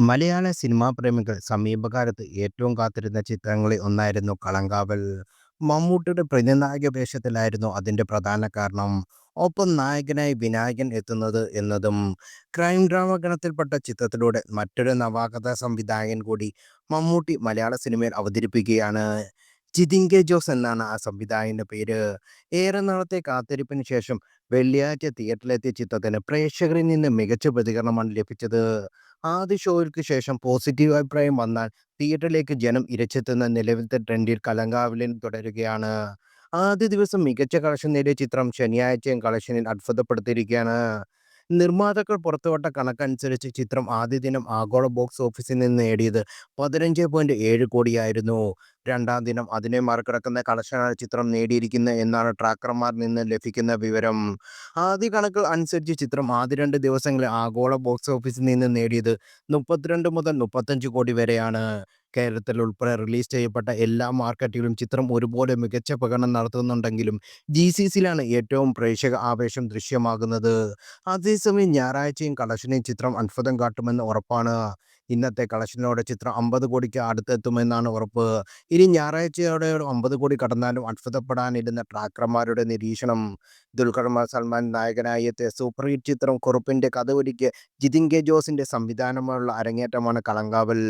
മലയാള cinema പ്രേമികൾ സമീപകാലത്ത് ഏറ്റവും കാത്തിരുന്ന ചിത്രങ്ങളിൽ ഒന്നായിരുന്നു കളങ്കാവൽ. മമ്മൂട്ടിയുടെ പ്രതിനായക വേഷത്തിലായിരുന്നു അതിന്റെ പ്രധാന കാരണം. ഒപ്പം നായകനായി വിനായകൻ എത്തുന്നത് എന്നതും. ക്രൈം ഡ്രാമ ഗണത്തിൽപ്പെട്ട ചിത്രത്തിലൂടെ മറ്റൊരു നവാഗത സംവിധായകൻ കൂടി മമ്മൂട്ടി മലയാള സിനിമയിൽ അവതരിപ്പിക്കുകയാണ്. ജിതിൻ കെ ജോസ് എന്നാണ് ആ സംവിധായകന്റെ പേര്. ഏറെ നാളത്തെ കാത്തിരിപ്പിന് ശേഷം വെള്ളിയാഴ്ച തിയേറ്ററിലെത്തിയ ചിത്രത്തിന് പ്രേക്ഷകരിൽ നിന്ന് മികച്ച പ്രതികരണമാണ് ലഭിച്ചത്. ആദ്യ ഷോയ്ക്ക് ശേഷം പോസിറ്റീവ് അഭിപ്രായം വന്നാൽ തിയേറ്ററിലേക്ക് ജനം ഇരച്ചെത്തുന്ന നിലവിലത്തെ ട്രെൻഡിൽ കലങ്കാവലിൻ തുടരുകയാണ്. ആദ്യ ദിവസം മികച്ച കളക്ഷൻ നേടിയ ചിത്രം ശനിയാഴ്ചയും കളക്ഷനിൽ അത്ഭുതപ്പെടുത്തിയിരിക്കുകയാണ്. നിർമ്മാതാക്കൾ പുറത്തുവിട്ട കണക്കനുസരിച്ച് ചിത്രം ആദ്യ ദിനം ആഗോള ബോക്സ് ഓഫീസിൽ നിന്ന് നേടിയത് 15.7 കോടിയായിരുന്നു. രണ്ടാം ദിനം അതിനെ മറികടക്കുന്ന കളക്ഷനാണ് ചിത്രം നേടിയിരിക്കുന്നത് എന്നാണ് ട്രാക്കർമാരിൽ നിന്ന് ലഭിക്കുന്ന വിവരം. ആദ്യ കണക്കുകൾ അനുസരിച്ച് ചിത്രം ആദ്യ 2 ദിവസങ്ങളിൽ ആഗോള ബോക്സ് ഓഫീസിൽ നിന്ന് നേടിയത് 32 മുതൽ 35 കോടി വരെയാണ്. കേരളത്തിൽ ഉൾപ്പെടെ റിലീസ് ചെയ്യപ്പെട്ട എല്ലാ മാർക്കറ്റുകളിലും ചിത്രം ഒരുപോലെ മികച്ച പ്രകടനം നടത്തുന്നുണ്ടെങ്കിലും GCCയിലാണ് ഏറ്റവും പ്രേക്ഷക ആവേശം ദൃശ്യമാകുന്നത്. അതേസമയം ഞായറാഴ്ചയും കളക്ഷനിൽ ചിത്രം അത്ഭുതം കാട്ടുമെന്ന് ഉറപ്പാണ്. ഇന്നത്തെ കളക്ഷനോടെ ചിത്രം 50 കോടിക്ക് അടുത്തെത്തുമെന്നാണ് ഉറപ്പ്. ഇനി ഞായറാഴ്ചയോടെ 50 കോടി കടന്നാലും അത്ഭുതപ്പെടാനില്ലെന്ന ട്രാക്കർമാരുടെ നിരീക്ഷണം. ദുൽഖർ സൽമാൻ നായകനായി എത്തിയ സൂപ്പർ ഹിറ്റ് ചിത്രം കുറുപ്പിന്റെ കഥ ഒരുക്കിയ ജിതിൻ കെ ജോസിന്റെ സംവിധാനമുള്ള അരങ്ങേറ്റമാണ് കളങ്കാവൽ.